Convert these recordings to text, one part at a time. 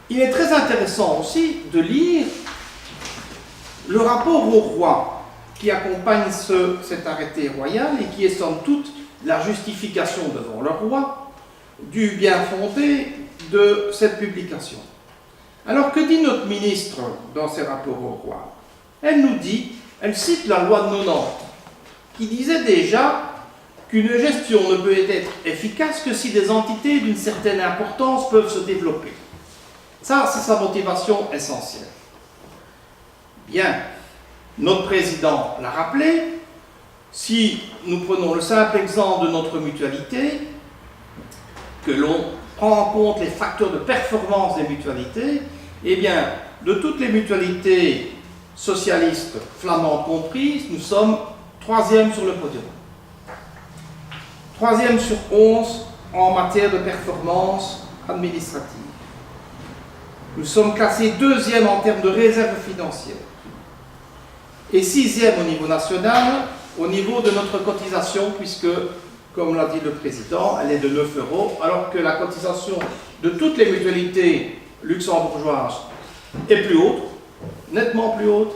Il est très intéressant aussi de lire le rapport au roi qui accompagne cet arrêté royal et qui est somme toute la justification devant le roi du bien fondé de cette publication. Alors que dit notre ministre dans ses rapports au roi? Elle nous dit, elle cite la loi de 90 qui disait déjà qu'une gestion ne peut être efficace que si des entités d'une certaine importance peuvent se développer. Ça, c'est sa motivation essentielle. Bien, notre président l'a rappelé, si nous prenons le simple exemple de notre mutualité, que l'on prend en compte les facteurs de performance des mutualités, eh bien, de toutes les mutualités socialistes, flamandes comprises, nous sommes 3e sur le podium. 3e sur 11 en matière de performance administrative. Nous sommes classés 2e en termes de réserve financière. Et 6e au niveau national, au niveau de notre cotisation, puisque, comme l'a dit le président, elle est de 9 €, alors que la cotisation de toutes les mutualités luxembourgeoises est plus haute, nettement plus haute,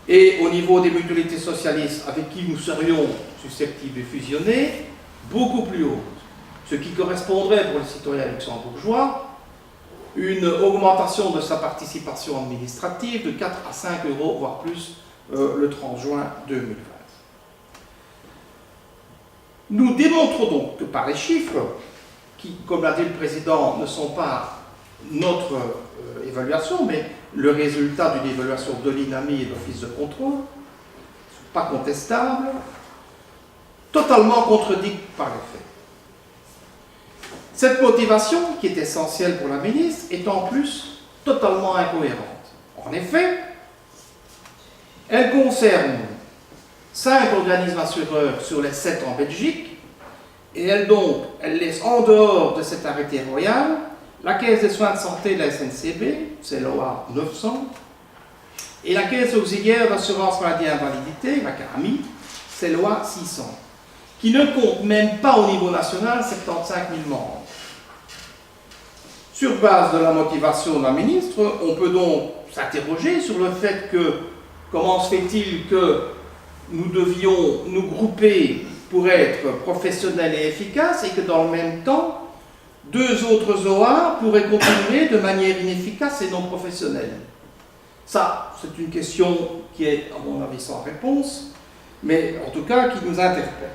et au niveau des mutualités socialistes avec qui nous serions susceptibles de fusionner, beaucoup plus haute, ce qui correspondrait pour les citoyens luxembourgeois une augmentation de sa participation administrative de 4 à 5 €, voire plus, le 30 juin 2020. Nous démontrons donc que par les chiffres, qui, comme l'a dit le président, ne sont pas notre évaluation, mais le résultat d'une évaluation de l'INAMI et de l'Office de contrôle, pas contestable, totalement contredit par les faits. Cette motivation, qui est essentielle pour la ministre, est en plus totalement incohérente. En effet, elle concerne 5 organismes assureurs sur les 7 en Belgique, et elle laisse en dehors de cet arrêté royal la Caisse des soins de santé de la SNCB, c'est l'OA 900, et la Caisse auxiliaire d'assurance maladie et invalidité, la CAMI, c'est l'OA 600, qui ne compte même pas au niveau national 75 000 membres. Sur base de la motivation de la ministre, on peut donc s'interroger sur le fait que comment se fait-il que nous devions nous grouper pour être professionnels et efficaces et que dans le même temps, 2 autres OA pourraient continuer de manière inefficace et non professionnelle? Ça, c'est une question qui est, à mon avis, sans réponse, mais en tout cas qui nous interpelle.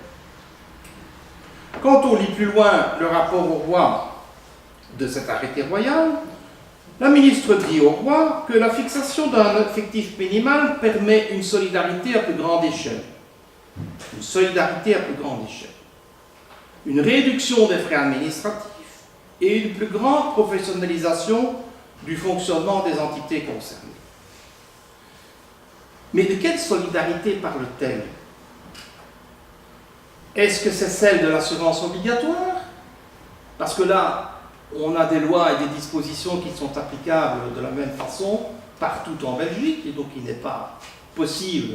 Quand on lit plus loin le rapport au roi de cet arrêté royal, la ministre dit au roi que la fixation d'un effectif minimal permet une solidarité à plus grande échelle. Une solidarité à plus grande échelle. Une réduction des frais administratifs et une plus grande professionnalisation du fonctionnement des entités concernées. Mais de quelle solidarité parle-t-elle? Est-ce que c'est celle de l'assurance obligatoire? Parce que là, on a des lois et des dispositions qui sont applicables de la même façon partout en Belgique, et donc il n'est pas possible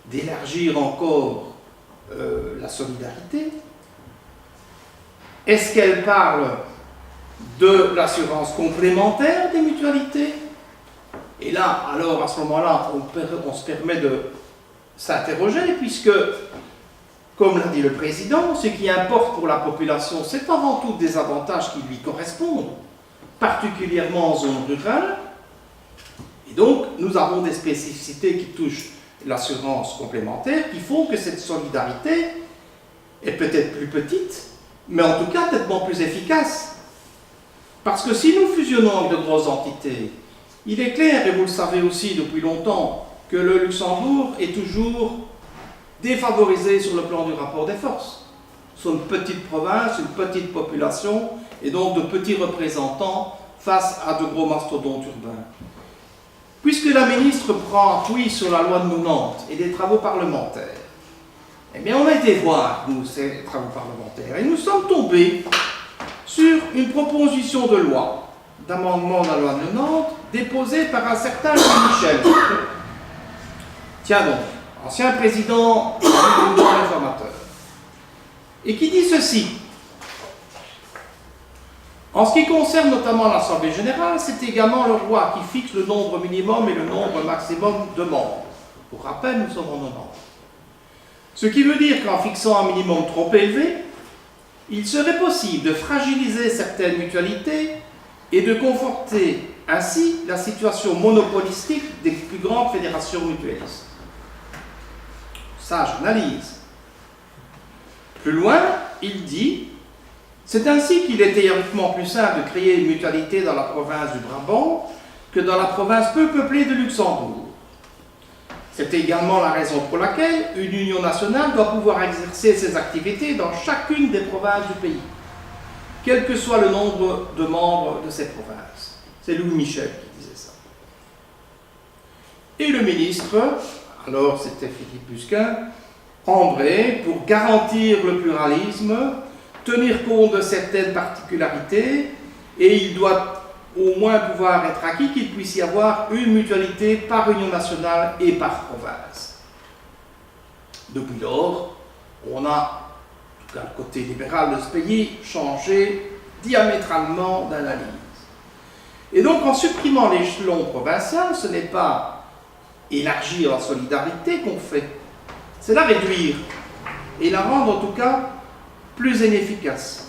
d'élargir encore la solidarité. Est-ce qu'elle parle de l'assurance complémentaire des mutualités? Et là, alors à ce moment-là, on se permet de s'interroger, puisque, comme l'a dit le président, ce qui importe pour la population, c'est avant tout des avantages qui lui correspondent, particulièrement en zone rurale. Et donc, nous avons des spécificités qui touchent l'assurance complémentaire, qui font que cette solidarité est peut-être plus petite, mais en tout cas nettement plus efficace. Parce que si nous fusionnons avec de grosses entités, il est clair, et vous le savez aussi depuis longtemps, que le Luxembourg est toujours défavorisé sur le plan du rapport des forces. Nous sommes une petite province, une petite population, et donc de petits représentants face à de gros mastodontes urbains. Puisque la ministre prend appui sur la loi de 90 et des travaux parlementaires, eh bien on a été voir, nous, ces travaux parlementaires, et nous sommes tombés sur une proposition de loi, d'amendement de la loi de 90, déposée par un certain Jean-Michel. Tiens donc, ancien président du mouvement réformateur, et qui dit ceci: En ce qui concerne notamment l'Assemblée générale, c'est également le roi qui fixe le nombre minimum et le nombre maximum de membres. Pour rappel, nous sommes en 90. Ce qui veut dire qu'en fixant un minimum trop élevé, il serait possible de fragiliser certaines mutualités et de conforter ainsi la situation monopolistique des plus grandes fédérations mutualistes. Ça, j'analyse. Plus loin, il dit: c'est ainsi qu'il est théoriquement plus simple de créer une mutualité dans la province du Brabant que dans la province peu peuplée de Luxembourg. C'est également la raison pour laquelle une union nationale doit pouvoir exercer ses activités dans chacune des provinces du pays, quel que soit le nombre de membres de ces provinces. C'est Louis Michel qui disait ça. Et le ministre, alors c'était Philippe Busquin, André, pour garantir le pluralisme, tenir compte de certaines particularités, et il doit au moins pouvoir être acquis qu'il puisse y avoir une mutualité par union nationale et par province. Depuis lors, on a, en tout cas le côté libéral de ce pays, changé diamétralement d'analyse. Et donc en supprimant l'échelon provincial, ce n'est pas élargir la solidarité qu'on fait, c'est la réduire, et la rendre en tout cas plus inefficace.